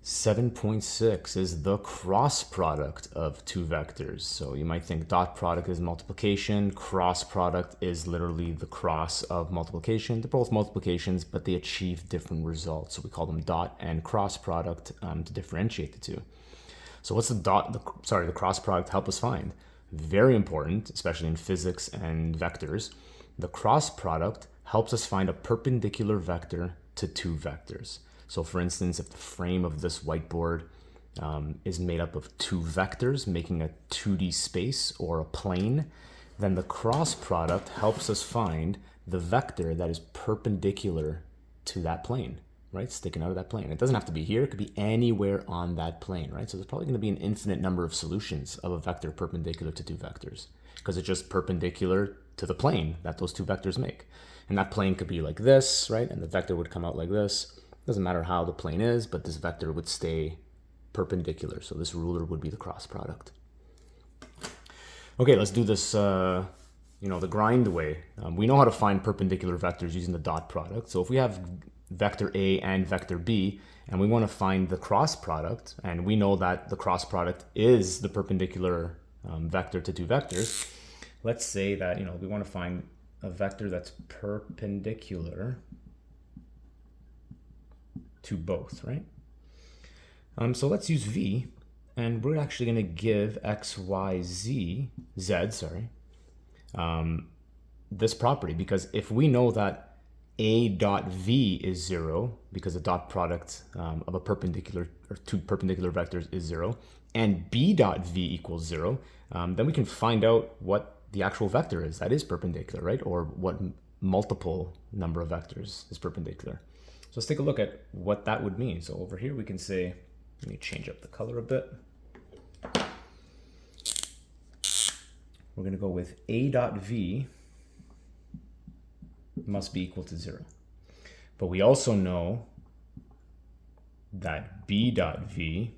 7.6 is the cross product of two vectors. So you might think dot product is multiplication, cross product is literally the cross of multiplication. They're both multiplications, but they achieve different results. So we call them dot and cross product to differentiate the two. So what's the cross product help us find? Very important, especially in physics and vectors. The cross product helps us find a perpendicular vector to two vectors. So for instance, if the frame of this whiteboard is made up of two vectors, making a 2D space or a plane, then the cross product helps us find the vector that is perpendicular to that plane, right? Sticking out of that plane. It doesn't have to be here, it could be anywhere on that plane, right? So there's probably gonna be an infinite number of solutions of a vector perpendicular to two vectors because it's just perpendicular to the plane that those two vectors make. And that plane could be like this, right? And the vector would come out like this. Doesn't matter how the plane is, but this vector would stay perpendicular. So this ruler would be the cross product. Okay, let's do this, the grind way. We know how to find perpendicular vectors using the dot product. So if we have vector A and vector B, and we want to find the cross product, and we know that the cross product is the perpendicular vector to two vectors, let's say that, we want to find a vector that's perpendicular to both, right? So let's use V, and we're actually going to give x, y, z, this property, because if we know that a dot v is 0, because the dot product of a perpendicular or two perpendicular vectors is 0, and b dot v equals 0, then we can find out what the actual vector is that is perpendicular, right? Or what multiple number of vectors is perpendicular. So let's take a look at what that would mean. So over here we can say, let me change up the color a bit. We're going to go with a dot v must be equal to 0. But we also know that b dot v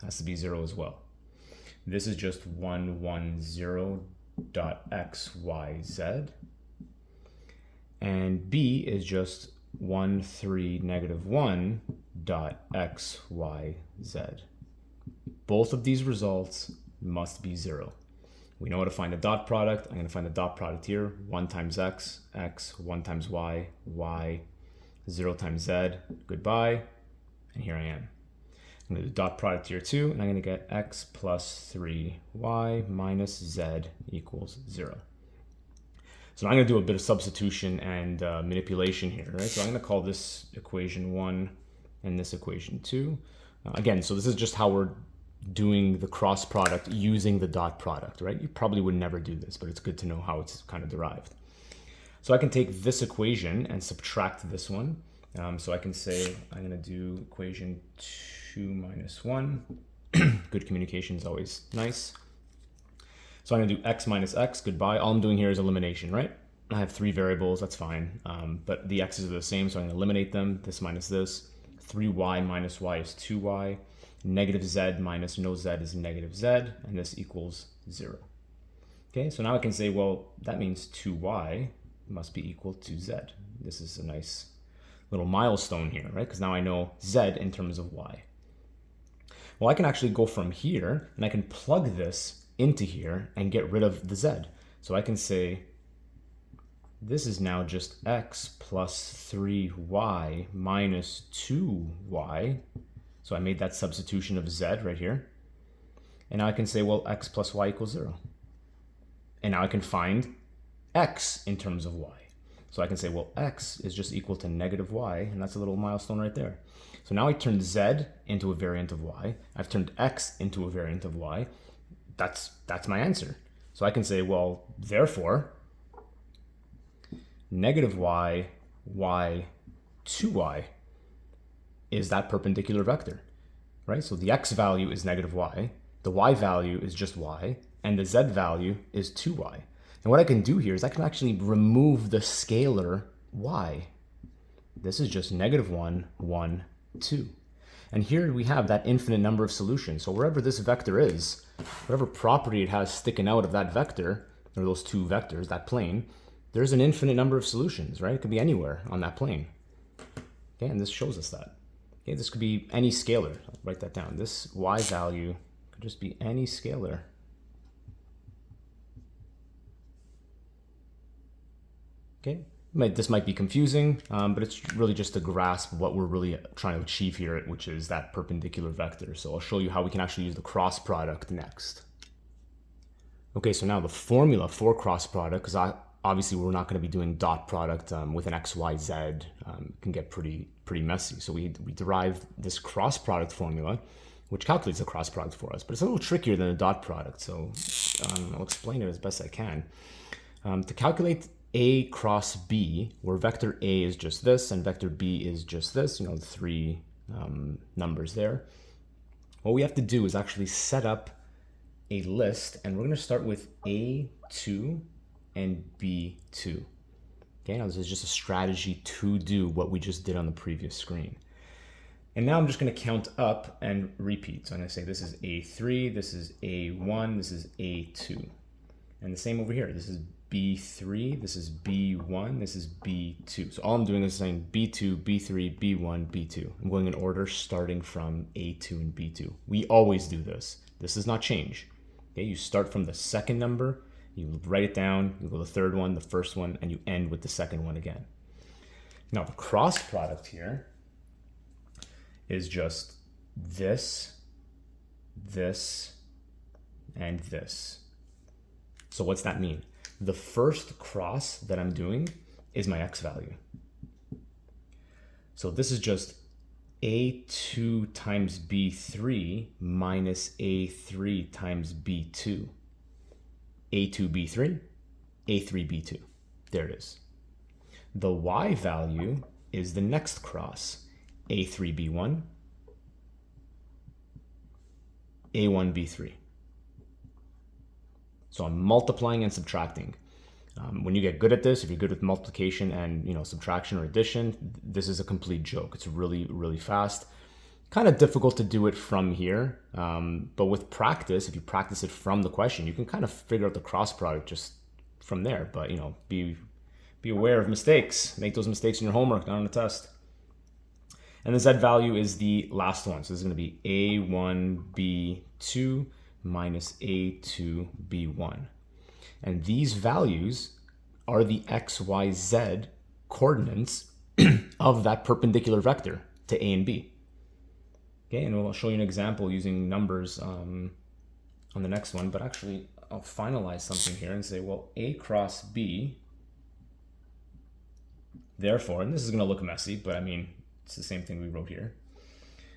has to be 0 as well. This is just 1, 1, 0 dot x, y, z. And b is just 1, 3, negative 1 dot x, y, z. Both of these results must be 0. We know how to find the dot product. I'm going to find the dot product here. 1 times x, x, 1 times y, y, 0 times z, goodbye. And here I am. I'm going to do dot product here too, and I'm going to get x plus 3y minus z equals 0. So I'm going to do a bit of substitution and manipulation here, right? So I'm going to call this equation 1 and this equation 2. Again, so this is just how we're doing the cross product using the dot product, right? You probably would never do this, but it's good to know how it's kind of derived. So I can take this equation and subtract this one. So I can say I'm going to do equation 2 minus 1. Good communication is always nice. So I'm going to do x minus x, goodbye. All I'm doing here is elimination, right? I have 3 variables, that's fine. But the x's are the same, so I'm going to eliminate them. This minus this. 3y minus y is 2y. Negative z minus no z is negative z, and this equals 0. Okay, so now I can say, well, that means 2y must be equal to z. This is a nice little milestone here, right? Because now I know z in terms of y. Well, I can actually go from here, and I can plug this into here and get rid of the z. So I can say this is now just x plus 3y minus 2y. So I made that substitution of z right here. And now I can say, well, x plus y equals 0. And now I can find x in terms of y. So I can say, well, x is just equal to negative y, and that's a little milestone right there. So now I turned z into a variant of y. I've turned x into a variant of y. That's my answer. So I can say, well, therefore, negative y, y, 2y is that perpendicular vector, right? So the x value is negative y, the y value is just y, and the z value is 2y. And what I can do here is I can actually remove the scalar y. This is just negative 1, 1, 2. And here we have that infinite number of solutions. So wherever this vector is, whatever property it has sticking out of that vector, or those two vectors, that plane, there's an infinite number of solutions, right? It could be anywhere on that plane. Okay, and this shows us that. Okay, this could be any scalar. I'll write that down. This y value could just be any scalar. Okay, this might be confusing, but it's really just to grasp what we're really trying to achieve here, which is that perpendicular vector. So I'll show you how we can actually use the cross product next. Okay, so now the formula for cross product, because obviously we're not going to be doing dot product with an x, y, z. It can get pretty messy. So we derive this cross product formula, which calculates the cross product for us, but it's a little trickier than a dot product. So I'll explain it as best I can. To calculate A cross B, where vector A is just this and vector B is just this, the three numbers there, what we have to do is actually set up a list, and we're going to start with A2 and B2. Okay, now this is just a strategy to do what we just did on the previous screen. And now I'm just going to count up and repeat. So I'm going to say this is A3, this is A1, this is A2. And the same over here. This is B3, this is B1, this is B2. So all I'm doing is saying B2, B3, B1, B2. I'm going in order starting from A2 and B2. We always do this. This does not change. Okay, you start from the second number, you write it down, you go to the third one, the first one, and you end with the second one again. Now the cross product here is just this, this, and this. So what's that mean? The first cross that I'm doing is my x value. So this is just A2 times B3 minus A3 times B2. A2 B3, A3 B2. There it is. The y value is the next cross. A3 B1, A1 B3. So I'm multiplying and subtracting. When you get good at this, if you're good with multiplication and subtraction or addition, this is a complete joke. It's really, really fast. Kind of difficult to do it from here, but with practice, if you practice it from the question, you can kind of figure out the cross product just from there. But be aware of mistakes. Make those mistakes in your homework, not on the test. And the z value is the last one. So this is going to be A1 B2 minus A2 B1. And these values are the x, y, z coordinates of that perpendicular vector to A and B. Okay, and I'll show you an example using numbers on the next one, but actually I'll finalize something here and say, well, A cross B, therefore, and this is going to look messy, but I mean, it's the same thing we wrote here.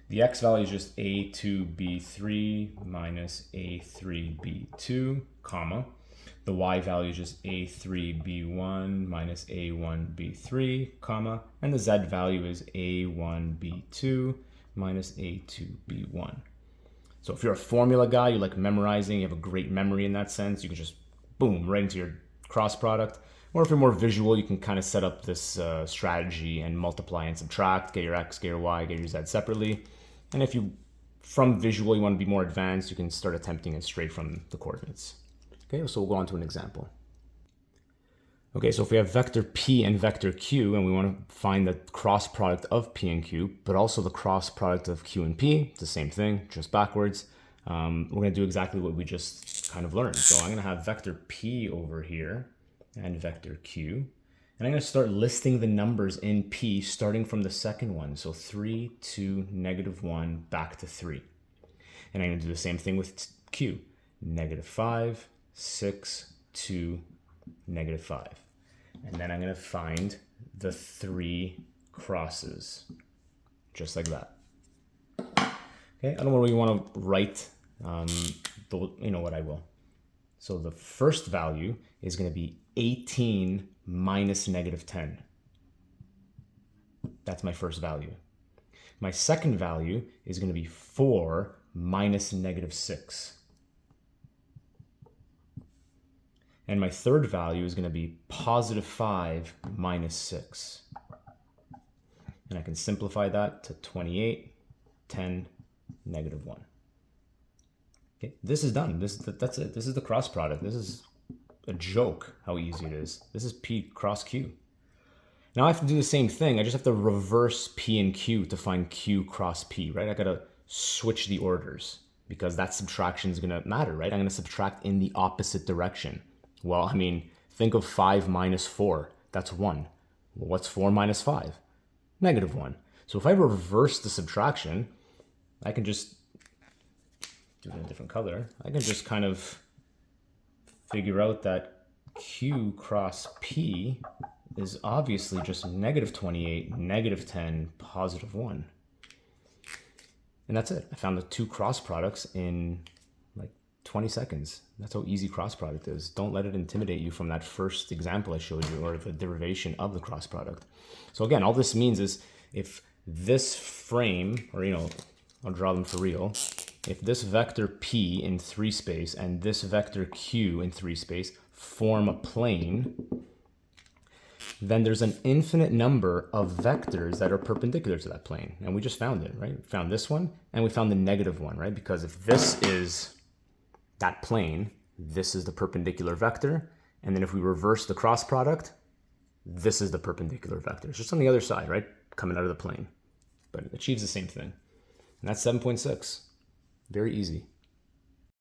The x value is just A2 B3 minus A3 B2, comma. The y value is just A3 B1 minus A1 B3, comma. And the z value is A1 B2 minus A2 B1. So if you're a formula guy, you like memorizing, you have a great memory in that sense, you can just boom, right into your cross product. Or if you're more visual, you can kind of set up this strategy and multiply and subtract, get your x, get your y, get your z separately. And if you, from visual, you want to be more advanced, you can start attempting it straight from the coordinates. Okay, so we'll go on to an example. Okay, so if we have vector P and vector Q, and we want to find the cross product of P and Q, but also the cross product of Q and P, it's the same thing, just backwards. We're going to do exactly what we just kind of learned. So I'm going to have vector P over here and vector Q. And I'm going to start listing the numbers in P starting from the second one. So 3, 2, -1, back to 3. And I'm going to do the same thing with Q. -5, 6, 2, -5. And then I'm going to find the 3 crosses, just like that. Okay, I don't really want to write, but you know what, I will. So the first value is going to be 18 minus -10. That's my first value. My second value is going to be 4 minus -6. And my third value is going to be +5 minus 6. And I can simplify that to 28, 10, -1. Okay, this is done. That's it. This is the cross product. This is a joke how easy it is. This is P cross Q. Now I have to do the same thing. I just have to reverse P and Q to find Q cross P, right? I gotta switch the orders because that subtraction is gonna matter, right? I'm gonna subtract in the opposite direction. Well, I mean, think of 5 minus 4. That's 1. Well, what's 4 minus 5? Negative 1. So if I reverse the subtraction, I can just do it in a different color. I can just kind of figure out that Q cross P is obviously just negative 28, negative 10, positive 1. And that's it. I found the two cross products in like 20 seconds. That's how easy cross product is. Don't let it intimidate you from that first example I showed you, or the derivation of the cross product. So again, all this means is if this frame, or I'll draw them for real. If this vector P in 3 space and this vector Q in 3 space form a plane, then there's an infinite number of vectors that are perpendicular to that plane. And we just found it, right? We found this one, and we found the negative one, right? Because if this is that plane, this is the perpendicular vector. And then if we reverse the cross product, this is the perpendicular vector. It's just on the other side, right? Coming out of the plane. But it achieves the same thing. And that's 7.6. Very easy.